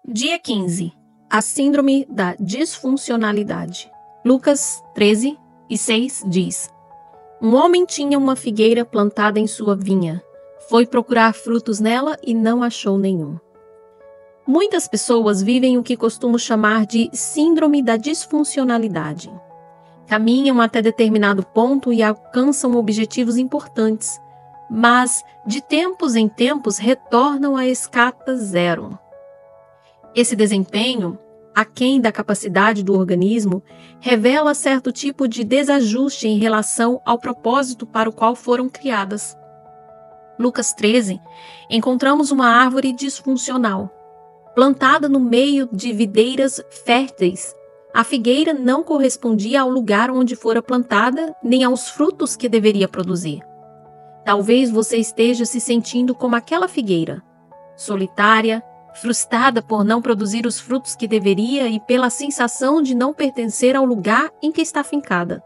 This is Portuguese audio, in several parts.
Dia 15. A síndrome da disfuncionalidade. Lucas 13:6 diz: Um homem tinha uma figueira plantada em sua vinha. Foi procurar frutos nela e não achou nenhum. Muitas pessoas vivem o que costumo chamar de síndrome da disfuncionalidade. Caminham até determinado ponto e alcançam objetivos importantes, mas de tempos em tempos retornam à escata zero. Esse desempenho, aquém da capacidade do organismo, revela certo tipo de desajuste em relação ao propósito para o qual foram criadas. Lucas 13, encontramos uma árvore disfuncional, plantada no meio de videiras férteis. A figueira não correspondia ao lugar onde fora plantada, nem aos frutos que deveria produzir. Talvez você esteja se sentindo como aquela figueira, solitária, frustrada por não produzir os frutos que deveria e pela sensação de não pertencer ao lugar em que está fincada.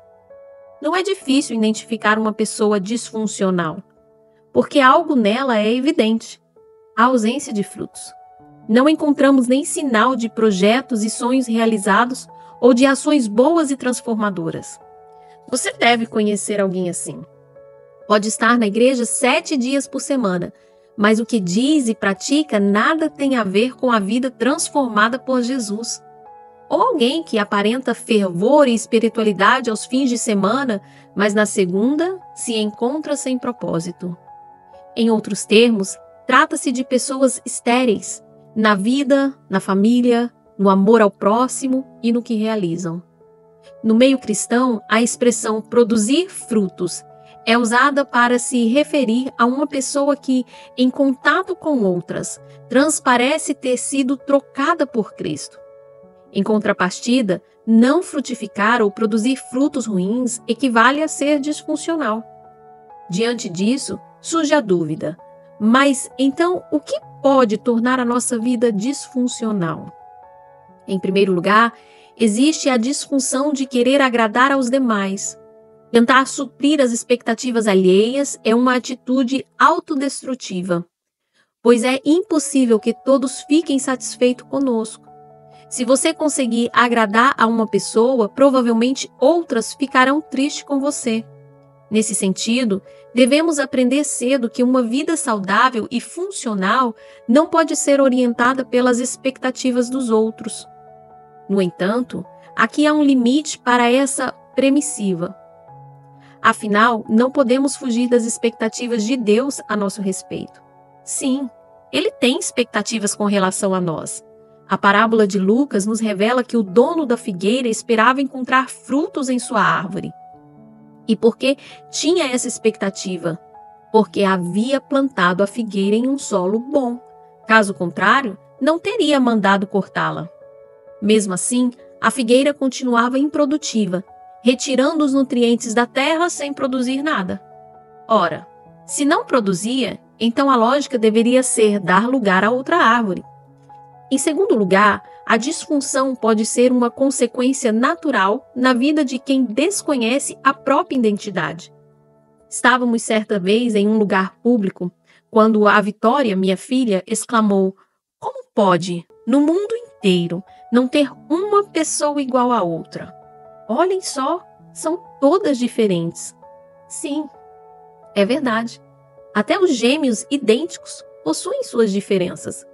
Não é difícil identificar uma pessoa disfuncional, porque algo nela é evidente: a ausência de frutos. Não encontramos nem sinal de projetos e sonhos realizados ou de ações boas e transformadoras. Você deve conhecer alguém assim. Pode estar na igreja 7 dias por semana, mas o que diz e pratica nada tem a ver com a vida transformada por Jesus. Ou alguém que aparenta fervor e espiritualidade aos fins de semana, mas na segunda se encontra sem propósito. Em outros termos, trata-se de pessoas estéreis, na vida, na família, no amor ao próximo e no que realizam. No meio cristão, a expressão produzir frutos é usada para se referir a uma pessoa que, em contato com outras, transparece ter sido trocada por Cristo. Em contrapartida, não frutificar ou produzir frutos ruins equivale a ser disfuncional. Diante disso, surge a dúvida: mas então o que pode tornar a nossa vida disfuncional? Em primeiro lugar, existe a disfunção de querer agradar aos demais. Tentar suprir as expectativas alheias é uma atitude autodestrutiva, pois é impossível que todos fiquem satisfeitos conosco. Se você conseguir agradar a uma pessoa, provavelmente outras ficarão tristes com você. Nesse sentido, devemos aprender cedo que uma vida saudável e funcional não pode ser orientada pelas expectativas dos outros. No entanto, aqui há um limite para essa permissiva. Afinal, não podemos fugir das expectativas de Deus a nosso respeito. Sim, Ele tem expectativas com relação a nós. A parábola de Lucas nos revela que o dono da figueira esperava encontrar frutos em sua árvore. E por que tinha essa expectativa? Porque havia plantado a figueira em um solo bom. Caso contrário, não teria mandado cortá-la. Mesmo assim, a figueira continuava improdutiva, retirando os nutrientes da terra sem produzir nada. Ora, se não produzia, então a lógica deveria ser dar lugar a outra árvore. Em segundo lugar, a disfunção pode ser uma consequência natural na vida de quem desconhece a própria identidade. Estávamos certa vez em um lugar público, quando a Vitória, minha filha, exclamou: "Como pode, no mundo inteiro, não ter uma pessoa igual à outra? Olhem só, são todas diferentes." Sim, é verdade. Até os gêmeos idênticos possuem suas diferenças.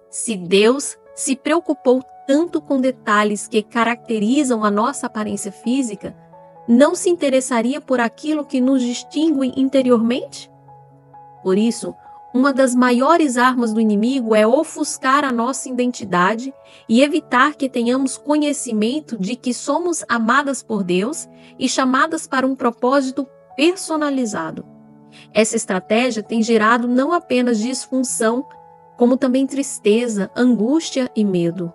Se Deus se preocupou tanto com detalhes que caracterizam a nossa aparência física, não se interessaria por aquilo que nos distingue interiormente? Por isso, uma das maiores armas do inimigo é ofuscar a nossa identidade e evitar que tenhamos conhecimento de que somos amadas por Deus e chamadas para um propósito personalizado. Essa estratégia tem gerado não apenas disfunção, como também tristeza, angústia e medo.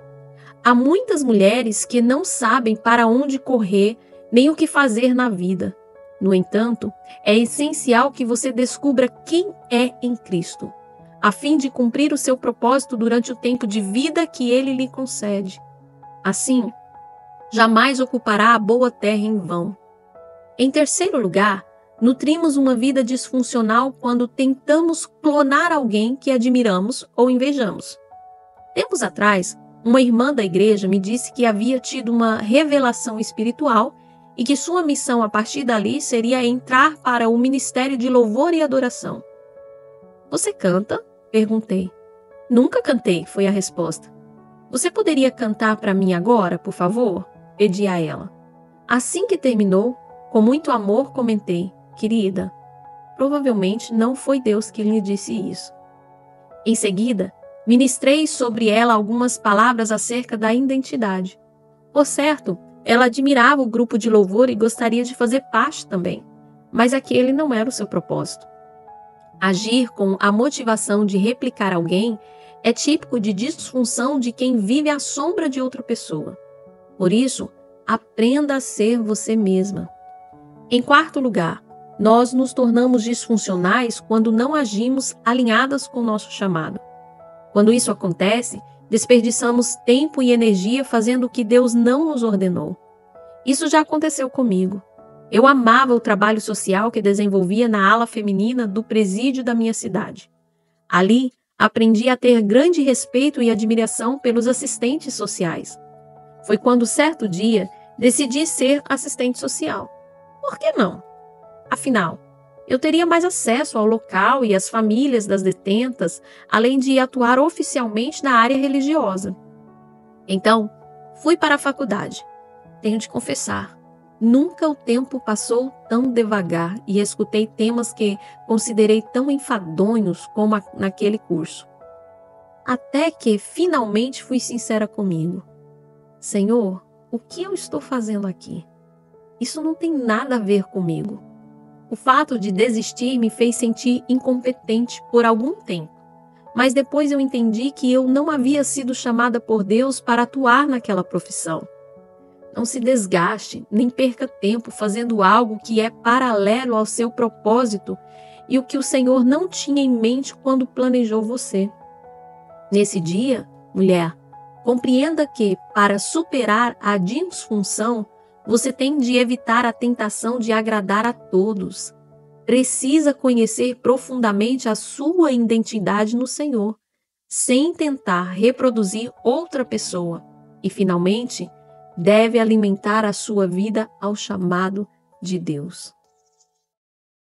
Há muitas mulheres que não sabem para onde correr nem o que fazer na vida. No entanto, é essencial que você descubra quem é em Cristo, a fim de cumprir o seu propósito durante o tempo de vida que Ele lhe concede. Assim, jamais ocupará a boa terra em vão. Em terceiro lugar, nutrimos uma vida disfuncional quando tentamos clonar alguém que admiramos ou invejamos. Tempos atrás, uma irmã da igreja me disse que havia tido uma revelação espiritual e que sua missão a partir dali seria entrar para o ministério de louvor e adoração. Você canta? Perguntei. Nunca cantei, foi a resposta. Você poderia cantar para mim agora, por favor? Pedi a ela. Assim que terminou, com muito amor comentei, querida, provavelmente não foi Deus que lhe disse isso. Em seguida, ministrei sobre ela algumas palavras acerca da identidade. Por certo, ela admirava o grupo de louvor e gostaria de fazer parte também, mas aquele não era o seu propósito. Agir com a motivação de replicar alguém é típico de disfunção de quem vive à sombra de outra pessoa. Por isso, aprenda a ser você mesma. Em quarto lugar, nós nos tornamos disfuncionais quando não agimos alinhadas com o nosso chamado. Quando isso acontece, desperdiçamos tempo e energia fazendo o que Deus não nos ordenou. Isso já aconteceu comigo. Eu amava o trabalho social que desenvolvia na ala feminina do presídio da minha cidade. Ali, aprendi a ter grande respeito e admiração pelos assistentes sociais. Foi quando, certo dia, decidi ser assistente social. Por que não? Afinal, eu teria mais acesso ao local e às famílias das detentas, além de atuar oficialmente na área religiosa. Então, fui para a faculdade. Tenho de confessar, nunca o tempo passou tão devagar e escutei temas que considerei tão enfadonhos como naquele curso. Até que, finalmente, fui sincera comigo. Senhor, o que eu estou fazendo aqui? Isso não tem nada a ver comigo. O fato de desistir me fez sentir incompetente por algum tempo, mas depois eu entendi que eu não havia sido chamada por Deus para atuar naquela profissão. Não se desgaste, nem perca tempo fazendo algo que é paralelo ao seu propósito e o que o Senhor não tinha em mente quando planejou você. Nesse dia, mulher, compreenda que, para superar a disfunção, você tem de evitar a tentação de agradar a todos. Precisa conhecer profundamente a sua identidade no Senhor, sem tentar reproduzir outra pessoa. E, finalmente, deve alimentar a sua vida ao chamado de Deus.